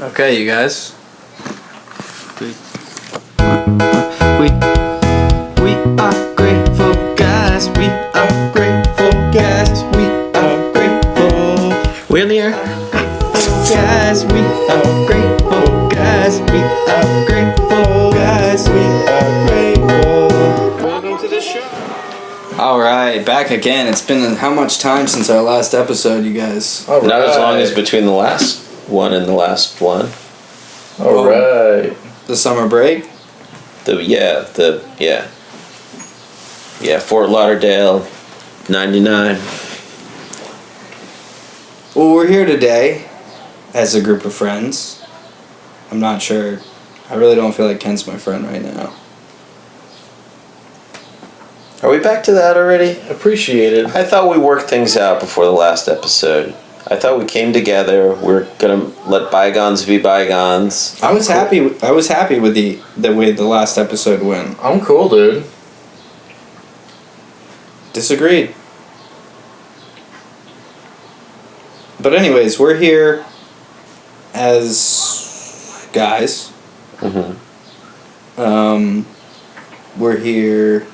Okay, you guys. We are grateful guys. We are grateful guys. We are grateful. We in the air? Guys, we are grateful guys. We are grateful guys. We are grateful. Welcome to the show. Alright, back again. It's been how much time since our last episode, you guys? All Not as long right. as between the last one and the last one. All right. The summer break? Fort Lauderdale, 99. Well, we're here today as a group of friends. I'm not sure. I really don't feel like Kent's my friend right now. Are we back to that already? Appreciate it. I thought we worked things out before the last episode. I thought we came together. We're gonna let bygones be bygones. I was happy with the way the last episode went. I'm cool, dude. Disagreed. But anyways, we're here as guys. Mm-hmm. We're here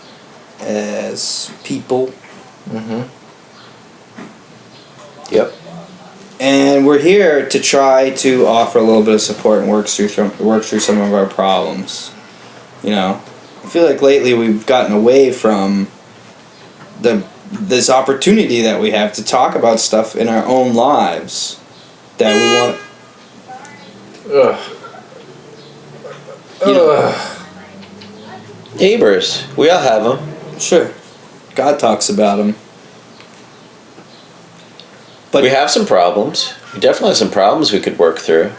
as people. Yep. And we're here to try to offer a little bit of support and work through some of our problems. You know, I feel like lately we've gotten away from this opportunity that we have to talk about stuff in our own lives that we want. Ugh. You know, Ugh. Neighbors. We all have them. sure, God talks about them. But We have some problems. We definitely have some problems we could work through.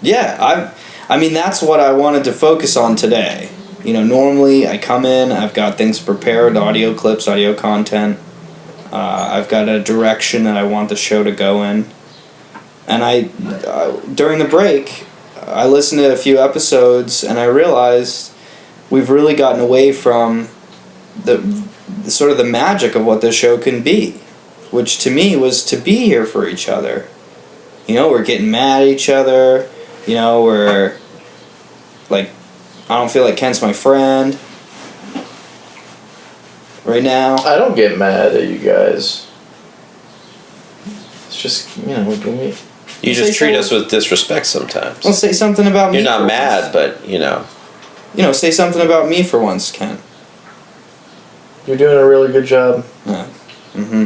yeah, I mean that's what I wanted to focus on today. You know, normally I come in, I've got things prepared, audio clips, audio content. I've got a direction that I want the show to go in. And during the break, I listened to a few episodes and I realized we've really gotten away from the sort of the magic of what this show can be, which to me was to be here for each other. You know, we're getting mad at each other. You know, we're like, I don't feel like Kent's my friend right now. I don't get mad at you guys. It's just, you know, we You Say just treat so- us with disrespect sometimes. Well, say something about me. You're not for mad, once. but, you know. You know, say something about me for once, Kent. you're doing a really good job. Mm-hmm.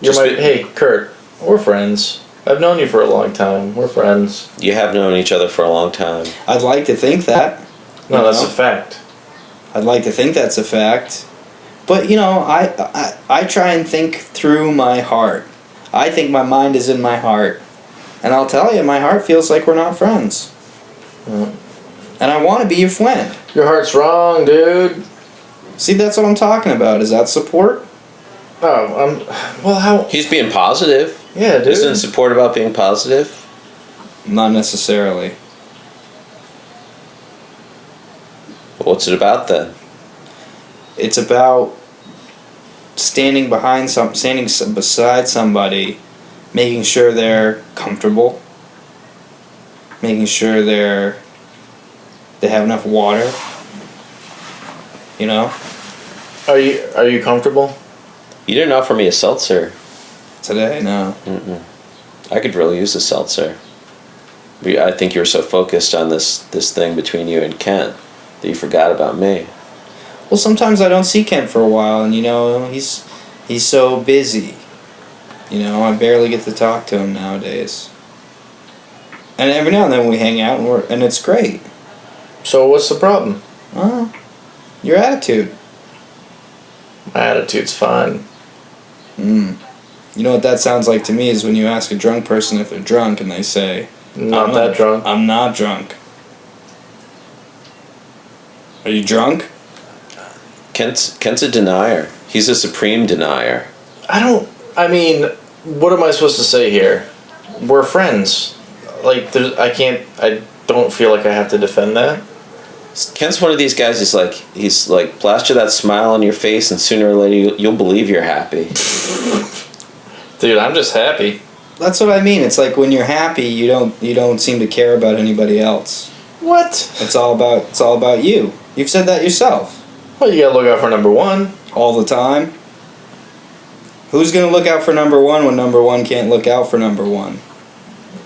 You're Just my be- hey, Kurt. We're friends. I've known you for a long time. We're friends. You have known each other for a long time. I'd like to think that. No, You that's know? a fact. I'd like to think that's a fact. But, you know, I try and think through my heart. I think my mind is in my heart. And I'll tell you, my heart feels like we're not friends. Mm. And I want to be your friend. Your heart's wrong, dude. See, that's what I'm talking about. Is that support? Oh, well, how? He's being positive. Yeah, dude. Isn't support about being positive? Not necessarily. What's it about then? It's about standing beside somebody, making sure they're comfortable, making sure they have enough water. You know, Are you comfortable? You didn't offer me a seltzer. today, no. Mm-mm. I could really use a seltzer. I think you were so focused on this thing between you and Kent that you forgot about me. Well, sometimes I don't see Kent for a while, and you know he's so busy. You know, I barely get to talk to him nowadays. And every now and then we hang out, and it's great. So what's the problem? Your attitude. My attitude's fine. You know what that sounds like to me is when you ask a drunk person if they're drunk, and they say, Not that drunk. I'm not drunk. Are you drunk? Kent's a denier. He's a supreme denier. I mean, what am I supposed to say here? We're friends. Like, I don't feel like I have to defend that. Kent's one of these guys. He's like plaster that smile on your face, and sooner or later you'll believe you're happy. Dude, I'm just happy. That's what I mean. It's like when you're happy, you don't seem to care about anybody else. What? It's all about you. You've said that yourself. Well, you gotta look out for number one. All the time. Who's gonna look out for number one when number one can't look out for number one?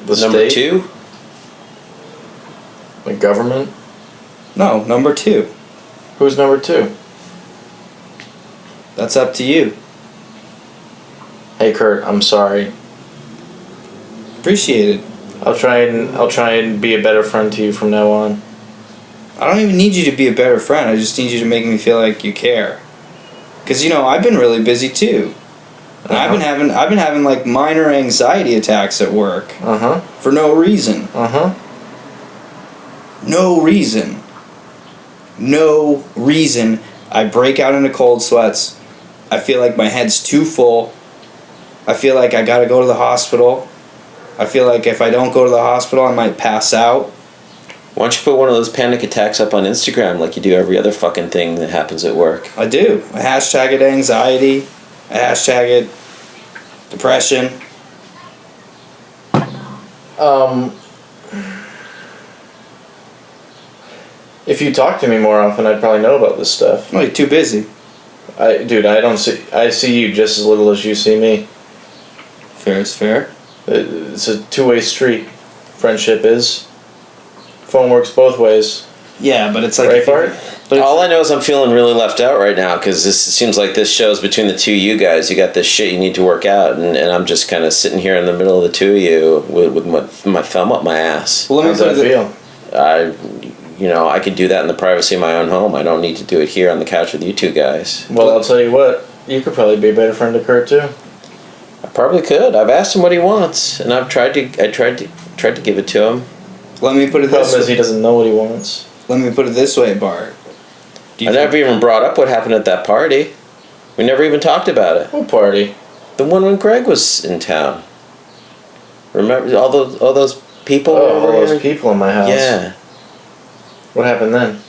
The Number state, 2? the government. No, number two. Who's number 2? That's up to you. Hey, Kurt, I'm sorry. Appreciate it. I'll try and be a better friend to you from now on. I don't even need you to be a better friend. I just need you to make me feel like you care. Cause I've been really busy too. And I've been having like minor anxiety attacks at work for no reason. No reason. No reason. I break out into cold sweats. I feel like my head's too full. I feel like I gotta go to the hospital. I feel like if I don't go to the hospital, I might pass out. Why don't you put one of those panic attacks up on Instagram like you do every other fucking thing that happens at work? I do. I hashtag it anxiety. I hashtag it depression. If you talk to me more often, I'd probably know about this stuff. Oh, you're too busy. I see you just as little as you see me. Fair is fair. It's a two-way street. Friendship is. Phone works both ways. Yeah, but it's like... Right, Bart? But All I know is I'm feeling really left out right now because this seems like this show's between the two of you guys. You got this shit you need to work out, and I'm just kind of sitting here in the middle of the two of you with my thumb up my ass. Well, How's that feel? I could do that in the privacy of my own home. I don't need to do it here on the couch with you two guys. Well, I'll tell you what. You could probably be a better friend to Kurt too. I probably could. I've asked him what he wants, and I tried to give it to him. Let me put it The this problem is way. he doesn't know what he wants. Let me put it this way, Bart. I never even brought up what happened at that party. We never even talked about it. What party? The one when Greg was in town. Remember all those people? Oh, all over those here? people in my house. Yeah. What happened then?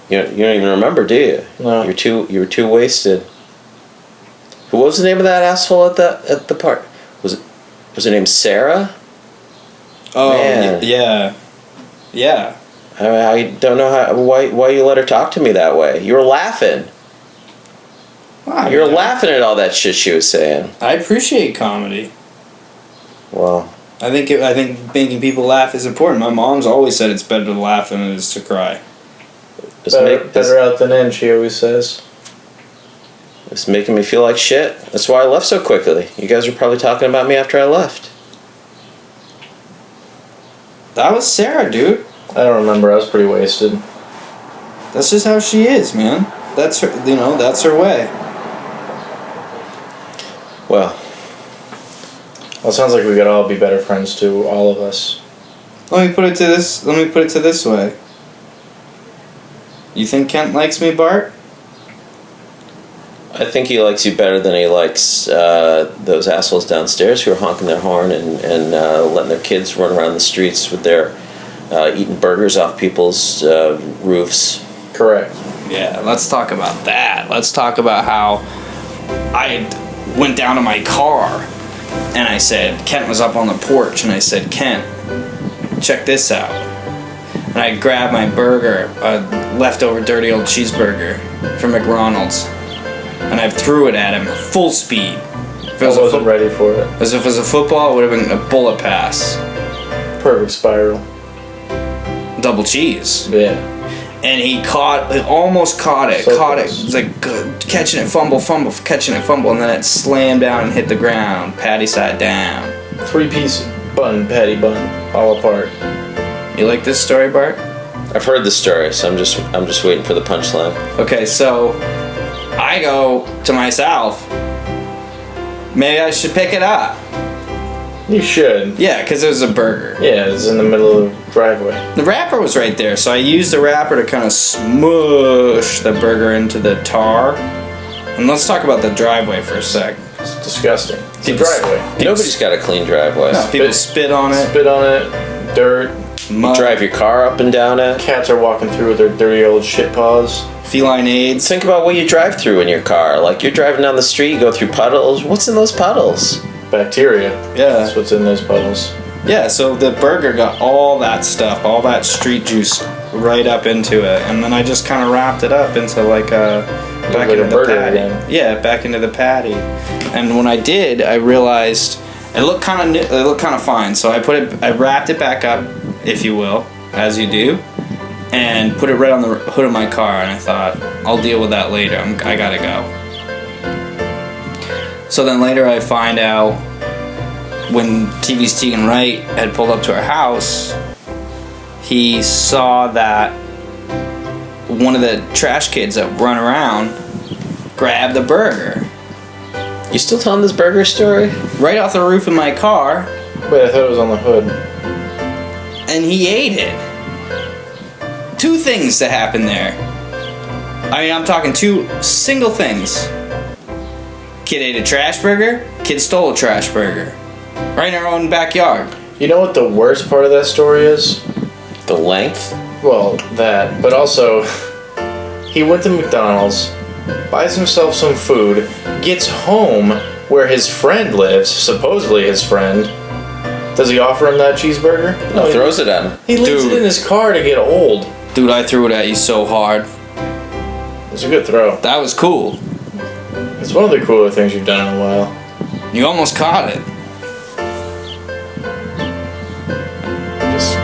You don't even remember, do you? No. You were too wasted. Who was the name of that asshole at the park? Was her name Sarah? Oh, Man. yeah. I don't know why you let her talk to me that way. You were laughing. Well, You were laughing at all that shit she was saying. I appreciate comedy. Well, I think making people laugh is important. My mom's always said it's better to laugh than it is to cry. Better out than in, she always says. It's making me feel like shit. That's why I left so quickly. You guys were probably talking about me after I left. That was Sarah, dude. I don't remember. I was pretty wasted. That's just how she is, man. That's her. That's her way. Well, Well, it sounds like we gotta all be better friends too, all of us. Let me put it to this way. You think Kent likes me, Bart? I think he likes you better than he likes those assholes downstairs who are honking their horn and letting their kids run around the streets with their eating burgers off people's roofs. Correct. Yeah, let's talk about that. Let's talk about how I went down to my car and I said, Kent was up on the porch, and I said, Kent, check this out. And I grabbed my burger, a leftover dirty old cheeseburger from McDonald's, and I threw it at him full speed. If I wasn't ready for it. As if it was a football, it would have been a bullet pass. Perfect spiral. Double cheese. Yeah. And he almost caught it. So Caught close. it. It was like catching it, fumble, catching it, fumble, and then it slammed down and hit the ground. Patty sat down. 3-piece bun, patty bun, all apart. You like this story, Bart? I've heard the story, so I'm just waiting for the punchline. Okay, so I go to myself. Maybe I should pick it up. You should. Yeah, because it was a burger. Yeah, it's in the middle of the driveway. The wrapper was right there, so I used the wrapper to kind of smush the burger into the tar. And let's talk about the driveway for a sec. It's disgusting. It's a People- driveway. Nobody's got a clean driveway. No, people spit on it. Spit on it, dirt. Mud, Drive your car up and down it. Cats are walking through with their dirty old shit paws. feline AIDS. Think about what you drive through in your car. Like you're driving down the street, you go through puddles. What's in those puddles? bacteria. Yeah. That's what's in those puddles. Yeah, so the burger got all that stuff, all that street juice right up into it, and then I just kind of wrapped it up into like back like into a the burger patty. again. Yeah, back into the patty. And when I did, I realized it looked kind of fine. So I wrapped it back up, if you will, as you do, and put it right on the hood of my car. And I thought, I'll deal with that later. I gotta go. So then later I find out when TV's Tegan Wright had pulled up to our house, he saw that one of the trash kids that run around grabbed the burger You still telling this burger story? right off the roof of my car, Wait, I thought it was on the hood. and he ate it. Two things that happened there. I mean, I'm talking two single things. Kid ate a trash burger, kid stole a trash burger. Right in our own backyard. You know what the worst part of that story is? The length? Well, that, but also, he went to McDonald's, buys himself some food, gets home where his friend lives, supposedly his friend. Does he offer him that cheeseburger? No, throws it at him. He leaves Dude. it in his car to get old. Dude, I threw it at you so hard. It's a good throw. That was cool. It's one of the cooler things you've done in a while. You almost caught it. Just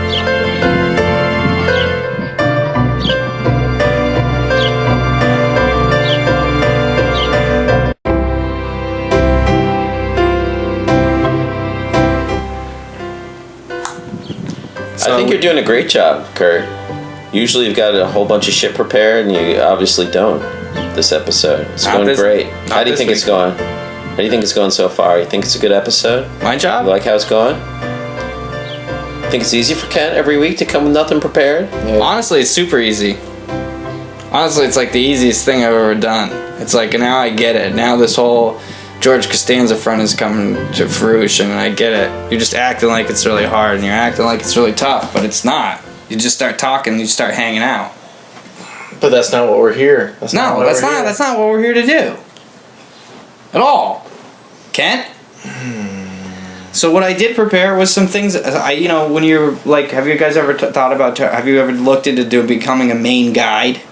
I think you're doing a great job, Kurt. Usually you've got a whole bunch of shit prepared, and you obviously don't this episode. It's Not going this- great. not How do you this think it's week. going? How do you think it's going so far? You think it's a good episode? My job? You like how it's going? Think it's easy for Kent every week to come with nothing prepared? Honestly, it's super easy. Honestly, it's like the easiest thing I've ever done. It's like now I get it. Now this whole George Costanza front is coming to fruition, and I get it. You're just acting like it's really hard, and you're acting like it's really tough, but it's not. You just start talking, and you start hanging out. But that's not what we're here. That's No, why that's we're not. here. That's not what we're here to do. At all, Kent. So what I did prepare was some things. When you're like, have you guys ever thought about? Have you ever looked into becoming a main guide?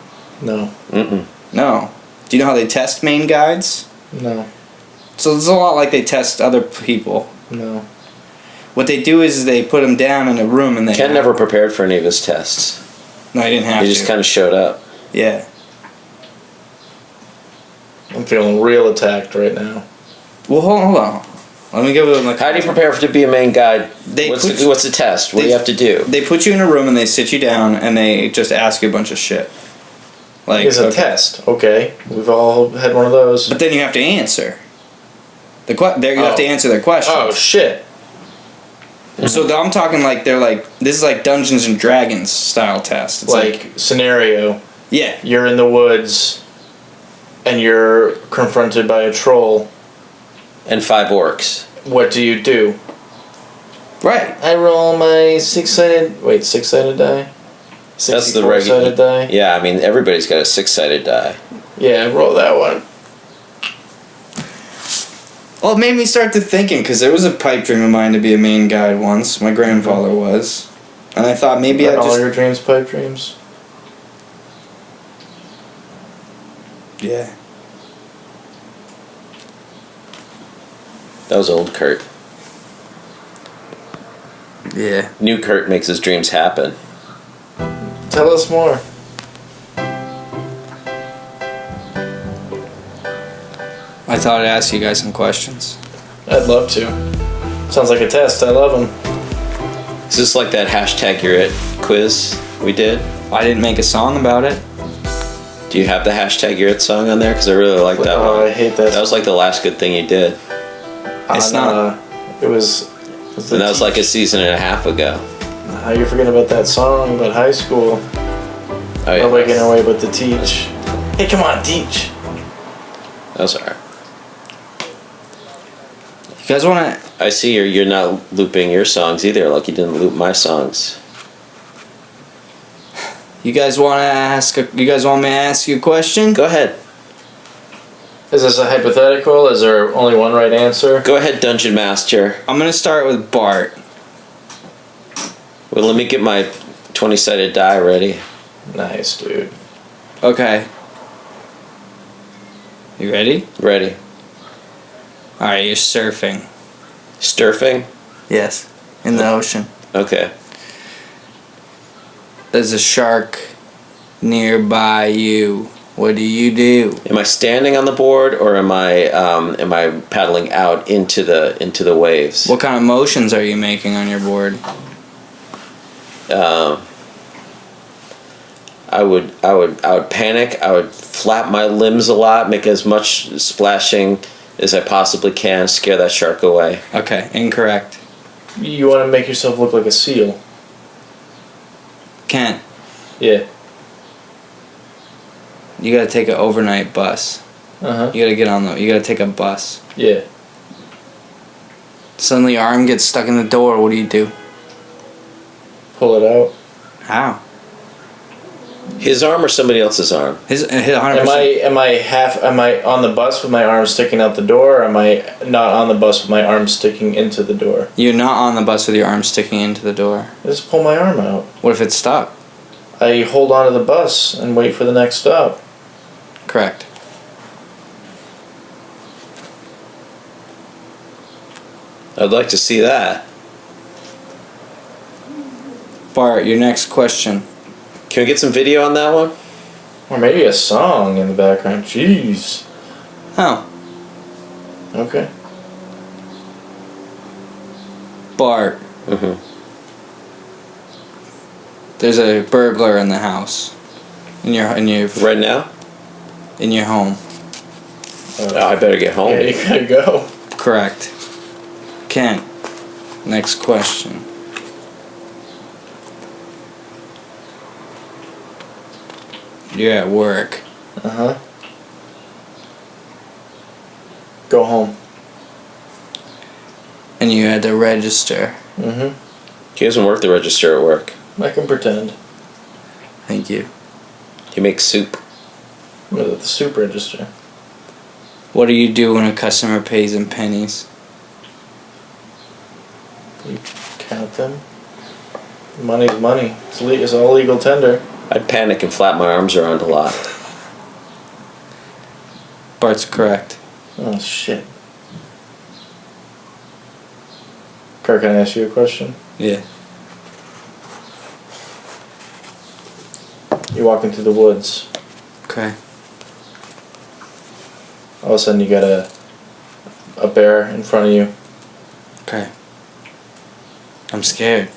No, Mm-mm. No. Do you know how they test main guides? no, So it's a lot like they test other people. no. What they do is they put them down in a room and they. Ken never prepared for any of his tests. No, I didn't have He to. just kind of showed up. Yeah. I'm feeling real attacked right now. Well, hold on. Let me give it like. How do you prepare to be a main guide? They What's put the, what's the test? What do you have to do? They put you in a room and they sit you down and they just ask you a bunch of shit. Like It's a okay. test. Okay, we've all had one of those. But then you have to answer. You have to Oh. answer their questions. Oh shit! So I'm talking like they're like this is like Dungeons and Dragons style test. It's Like scenario, yeah, you're in the woods, and you're confronted by a troll. And 5 orcs. What do you do? right. I roll my six-sided die. That's the 64-sided die. Yeah, I mean, everybody's got a 6-sided die. Yeah, I roll that one. Well, it made me start to thinking because there was a pipe dream of mine to be a main guide once. My grandfather was, and I thought maybe I Aren't all just your dreams pipe dreams? yeah. That was old Kurt. Yeah. New Kurt makes his dreams happen. Tell us more. I thought I'd ask you guys some questions. I'd love to. Sounds like a test. I love them. Is this like that hashtag you're it quiz we did? I didn't make a song about it. Do you have the hashtag you're it song on there? Because I really like that Oh, one. I hate that. That was like the last good thing you did. It's not. It was. And that was like a season and a half ago. How you forget about that song about high school? Oh, yeah. Nobody can away but to teach. Hey, come on, teach. That was alright. You guys want to? I see you're not looping your songs either, like you didn't loop my songs. You guys want to ask? You guys want me to ask you a question? Go ahead. Is this a hypothetical? Is there only one right answer? Go ahead, Dungeon Master. I'm gonna start with Bart. Well, let me get my 20-sided die ready. Nice, dude. Okay. You ready? Ready. Alright, you're surfing. Sturfing? Yes. In the ocean. Okay. There's a shark nearby you. What do you do? Am I standing on the board or am I paddling out into the waves? What kind of motions are you making on your board? I would panic. I would flap my limbs a lot, make as much splashing as I possibly can, scare that shark away. Okay, incorrect. You want to make yourself look like a seal. Kent, Yeah. you gotta take an overnight bus. Uh-huh. You gotta take a bus. Yeah. Suddenly your arm gets stuck in the door, what do? Pull it out. How? His arm or somebody else's arm? His 100%. Am I on the bus with my arm sticking out the door, or am I not on the bus with my arm sticking into the door? You're not on the bus with your arm sticking into the door. I just pull my arm out. What if it's stuck? I hold on to the bus and wait for the next stop. Correct. I'd like to see that. Bart, your next question. Can we get some video on that one? Or maybe a song in the background. Jeez. Oh, Okay. Bart. Mm-hmm. There's a burglar in the house. In your Right now? in your home. Oh, I better get home. Yeah, you gotta go. Correct. Kent. Next question. You're at work. Uh-huh. Go home. And you had to register. Mm-hmm. He doesn't work the register at work. I can pretend. Thank you. He makes soup. I'm at the soup register. What do you do when a customer pays in pennies? You count them. Money's money. It's all legal tender. I'd panic and flap my arms around a lot. Bart's correct. Oh, shit. Kirk, can I ask you a question? Yeah. You walk into the woods. Okay. All of a sudden you got a bear in front of you. Okay. I'm scared.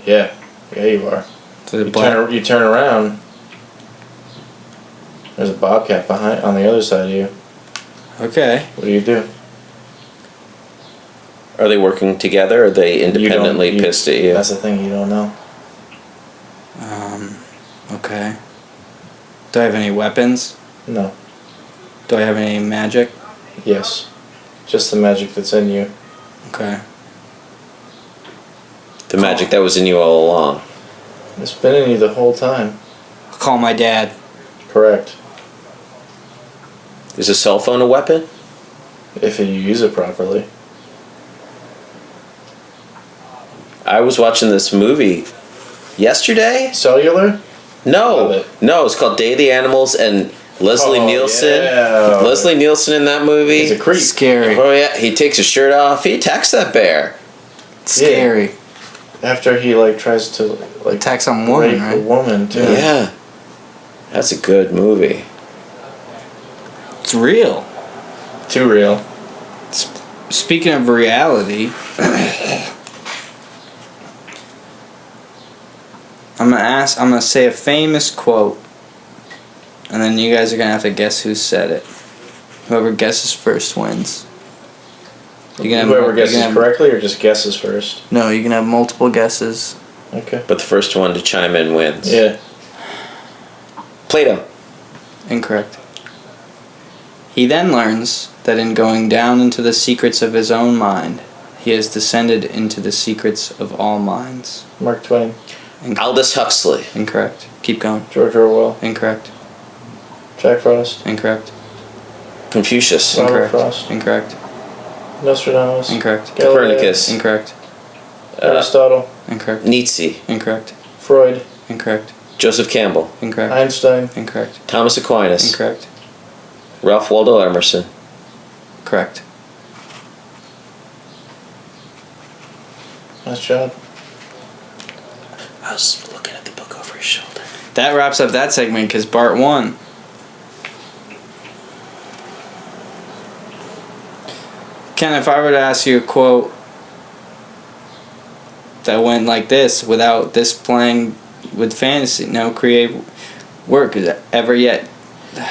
Yeah. Yeah, you are. So the You turn around. There's a bobcat on the other side of you. Okay. What do you do? Are they working together or are they independently pissed at you? That's the thing, you don't know. Okay. Do I have any weapons? No. Do I have any magic? Yes. Just the magic that's in you. Okay. The magic that was in you all along. It's been in you the whole time. I'll call my dad. Correct. Is a cell phone a weapon? If you use it properly. I was watching this movie yesterday. Cellular? Love it. No, it's called Day of the Animals and Leslie Oh, Nielsen. yeah. Leslie Nielsen in that movie. He's a creep. Scary. Oh yeah, he takes his shirt off. He attacks that bear. Scary. After he tries to Attack some woman, rape a right? woman too. Yeah, that's a good movie. It's real. Too real. Speaking of reality, I'm gonna say a famous quote, and then you guys are gonna have to guess who said it. Whoever guesses first wins. Whoever guesses correctly or just guesses first. No, you can have multiple guesses. Okay. But the first one to chime in wins. Yeah. Plato. Incorrect. He then learns that in going down into the secrets of his own mind, he has descended into the secrets of all minds. Mark Twain. Aldous Huxley. Incorrect. Keep going. George Orwell. Incorrect. Jack Frost. Incorrect. Confucius. Robert Incorrect. Frost. Incorrect. Nostradamus. Incorrect. Galileo. Copernicus. Incorrect. Aristotle. Incorrect. Nietzsche. Incorrect. Freud. Incorrect. Joseph Campbell. Incorrect. Einstein. Incorrect. Thomas Aquinas. Incorrect. Ralph Waldo Emerson. Correct. Nice job. I was looking at the book over his shoulder. That wraps up that segment because Bart won. Ken, if I were to ask you a quote that went like this without this playing with fantasy, no creative work is ever yet.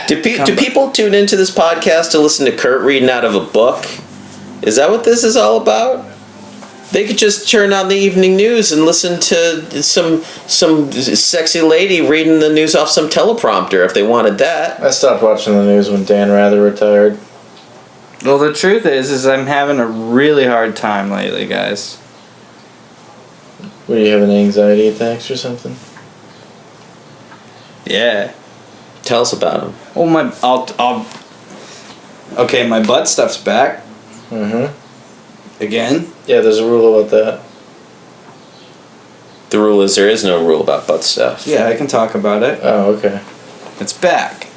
Do people tune into this podcast to listen to Kurt reading out of a book? Is that what this is all about? They could just turn on the evening news and listen to some sexy lady reading the news off some teleprompter if they wanted that. I stopped watching the news when Dan Rather retired. Well, the truth is I'm having a really hard time lately, guys. What, do you have an anxiety attacks or something? Yeah. Tell us about them. Well, I'll. Okay, my butt stuff's back Mm-hmm. again. Yeah, there's a rule about that. The rule is there is no rule about butt stuff. Yeah, I can talk about it. Oh, okay. It's back.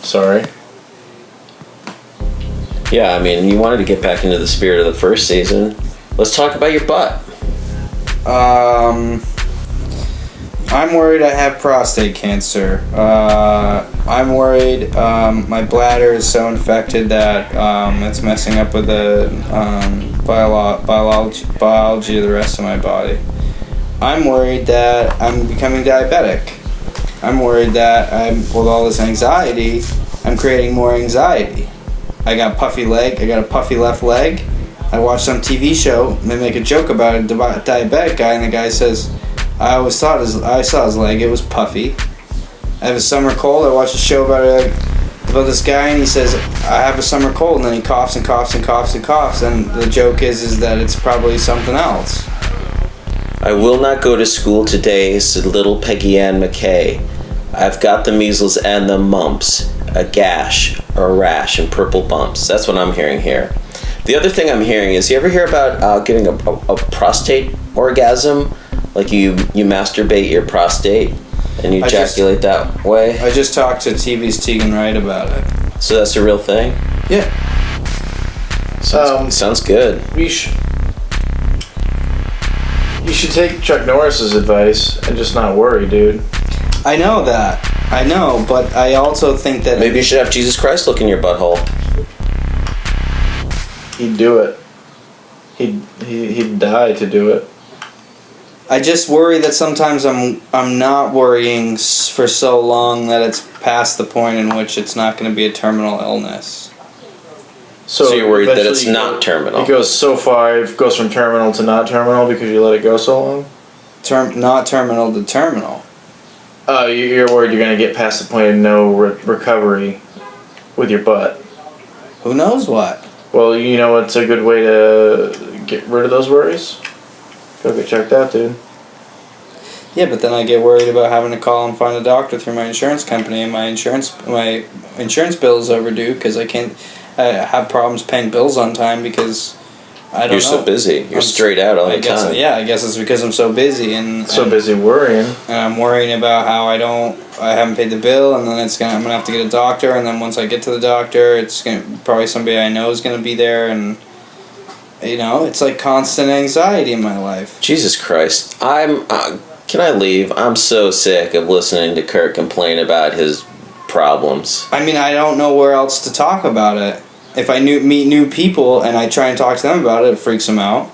Sorry. Yeah, I mean, you wanted to get back into the spirit of the first season. Let's talk about your butt. I'm worried I have prostate cancer. I'm worried my bladder is so infected that it's messing up with the biology of the rest of my body. I'm worried that I'm becoming diabetic. I'm worried that with all this anxiety, I'm creating more anxiety. I got puffy leg. I got a puffy left leg. I watched some TV show. And they make a joke about a diabetic guy, and the guy says, I saw his leg. It was puffy. I have a summer cold. I watched a show about this guy, and he says, I have a summer cold, and then he coughs and coughs and coughs and coughs, and the joke is that it's probably something else. I will not go to school today, said little Peggy Ann McKay. I've got the measles and the mumps, a gash, a rash, and purple bumps. That's what I'm hearing here. The other thing I'm hearing is, you ever hear about getting a prostate orgasm? Like you masturbate your prostate and you ejaculate that way? I just talked to TV's Tegan Wright about it. So that's a real thing? Yeah. Sounds good. You should take Chuck Norris's advice and just not worry, dude. I know that. I know, but I also think that... Maybe you should have Jesus Christ look in your butthole. He'd do it. He'd die to do it. I just worry that sometimes I'm not worrying for so long that it's past the point in which it's not going to be a terminal illness. So you're worried that it's eventually not terminal. It goes so far, it goes from terminal to not terminal because you let it go so long? Not terminal to terminal. Oh, you're worried you're going to get past the point of no recovery with your butt. Who knows what? Well, you know what's a good way to get rid of those worries? Go get checked out, dude. Yeah, but then I get worried about having to call and find a doctor through my insurance company, and my insurance bill is overdue because I have problems paying bills on time because I don't know. You're so busy. You're straight out all the time. Yeah, I guess it's because I'm so busy and busy worrying. And I'm worrying about how I haven't paid the bill, and then I'm gonna have to get a doctor, and then once I get to the doctor, probably somebody I know is gonna be there, and it's like constant anxiety in my life. Jesus Christ. Can I leave? I'm so sick of listening to Kurt complain about his problems. I mean, I don't know where else to talk about it. If I meet new people and I try and talk to them about it freaks him out.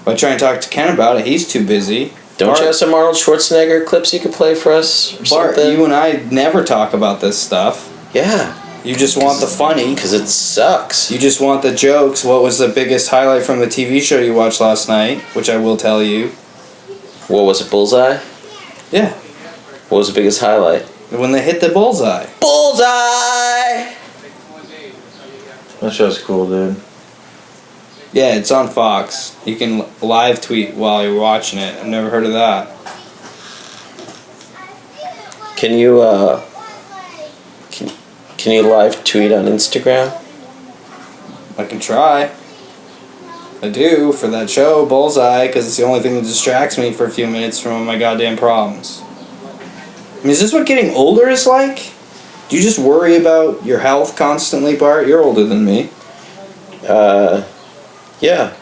If I try and talk to Ken about it, he's too busy. Don't you have some Arnold Schwarzenegger clips you could play for us or Bart, something? you and I never talk about this stuff. Yeah. You just want the funny. Because it sucks. You just want the jokes. What was the biggest highlight from the TV show you watched last night? Which I will tell you. What was it, Bullseye? Yeah. What was the biggest highlight? When they hit the bullseye. Bullseye! That show's cool, dude. Yeah, it's on Fox. You can live tweet while you're watching it. I've never heard of that. Can you live tweet on Instagram? I can try. I do for that show, Bullseye, because it's the only thing that distracts me for a few minutes from all my goddamn problems. I mean, is this what getting older is like? Do you just worry about your health constantly, Bart? You're older than me. Yeah.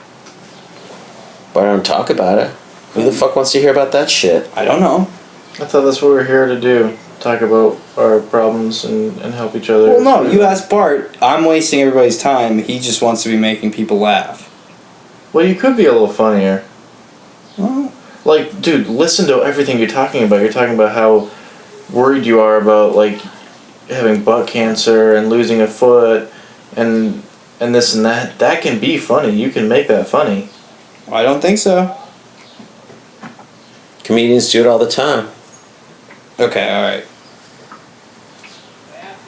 But I don't talk about it. Who the fuck wants to hear about that shit? I don't know. I thought that's what we're here to do. Talk about our problems and help each other. Well, no, you asked Bart. I'm wasting everybody's time. He just wants to be making people laugh. Well, you could be a little funnier. Well, Like, dude, listen to everything you're talking about. You're talking about how worried you are about, like, having butt cancer and losing a foot and this and that. That can be funny. You can make that funny. I don't think so. Comedians do it all the time. Okay, alright.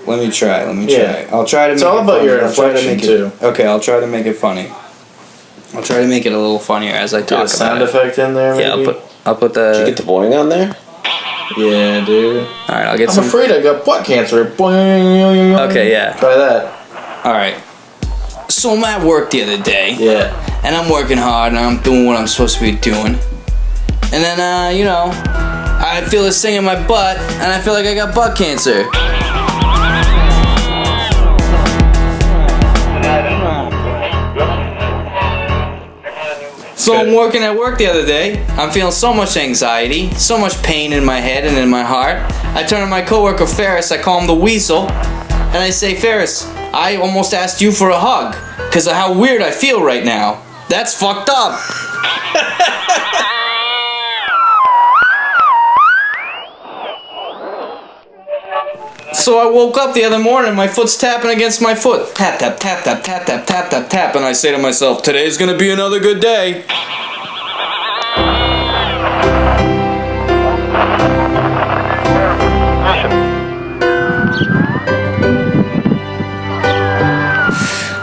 Let me try. Yeah. I'll try to It's make all it about funny. your I'll try to inflection, make too. it. Okay, I'll try to make it funny. I'll try to make it a little funnier as I Get talk a about sound it. effect in there, maybe? Yeah, I'll put Did you the. get the boing on there? Yeah, dude. Alright, I'll get I'm some. afraid I got butt cancer. Boing. Okay, yeah. Try that. Alright. So I'm at work the other day. Yeah. And I'm working hard and I'm doing what I'm supposed to be doing. And then, I feel this thing in my butt and I feel like I got butt cancer. So I'm working at work the other day. I'm feeling so much anxiety, so much pain in my head and in my heart. I turn to my coworker Ferris, I call him the Weasel, and I say, Ferris, I almost asked you for a hug because of how weird I feel right now. That's fucked up. So I woke up the other morning and my foot's tapping against my foot. Tap, tap, tap, tap, tap, tap, tap, tap, tap. And I say to myself, today's gonna be another good day.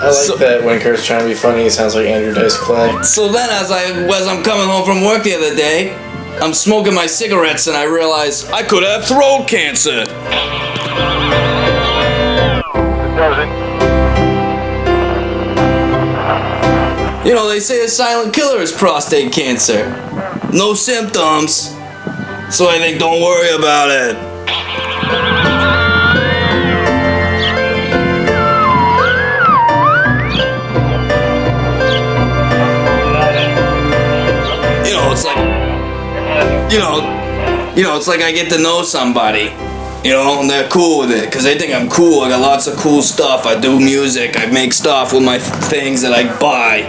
I like that when Kurt's trying to be funny, he sounds like Andrew Dice Clay. So then as I'm coming home from work the other day, I'm smoking my cigarettes and I realize I could have throat cancer. You know, they say the silent killer is prostate cancer. No symptoms. So I think don't worry about it. You know, it's like, it's like I get to know somebody. You know, and they're cool with it because they think I'm cool. I got lots of cool stuff. I do music. I make stuff with my things that I buy.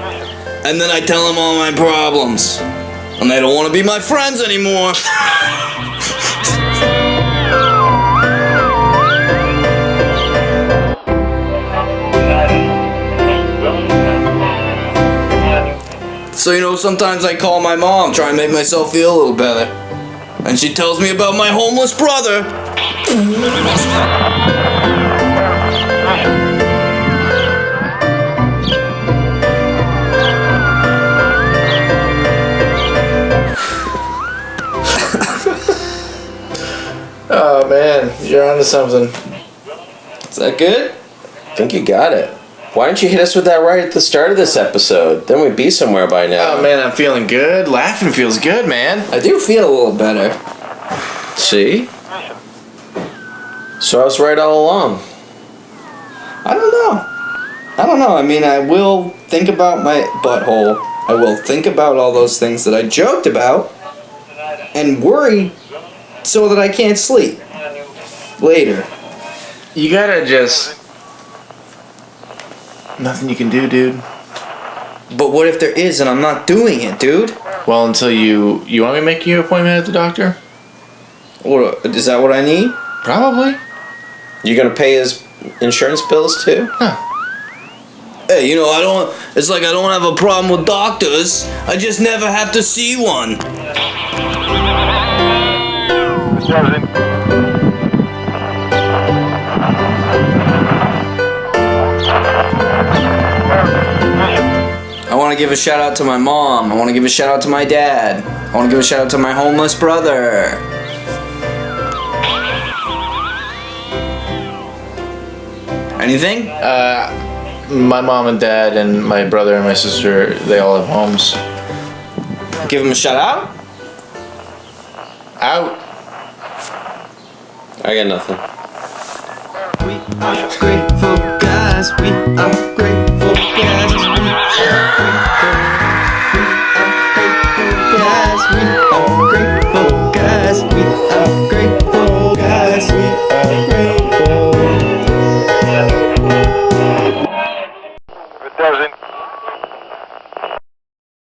And then I tell them all my problems. And they don't want to be my friends anymore. So, you know, sometimes I call my mom, try and make myself feel a little better. And she tells me about my homeless brother. Oh man, you're onto something. Is that good? I think you got it. Why didn't you hit us with that right at the start of this episode? Then we'd be somewhere by now. Oh man, I'm feeling good. Laughing feels good, man. I do feel a little better. See? So I was right all along. I don't know. I mean, I will think about my butthole. I will think about all those things that I joked about and worry so that I can't sleep later. You gotta just... Nothing you can do, dude. But what if there is and I'm not doing it, dude? Well, until you want me to make you an appointment at the doctor? Or is that what I need? Probably. You gonna pay his insurance bills too? Hey, you know, it's like I don't have a problem with doctors. I just never have to see one. I want to give a shout out to my mom. I want to give a shout out to my dad. I want to give a shout out to my homeless brother. Anything? My mom and dad and my brother and my sister, they all have homes. Give them a shout out. Out. I got nothing. We are grateful guys. We are grateful.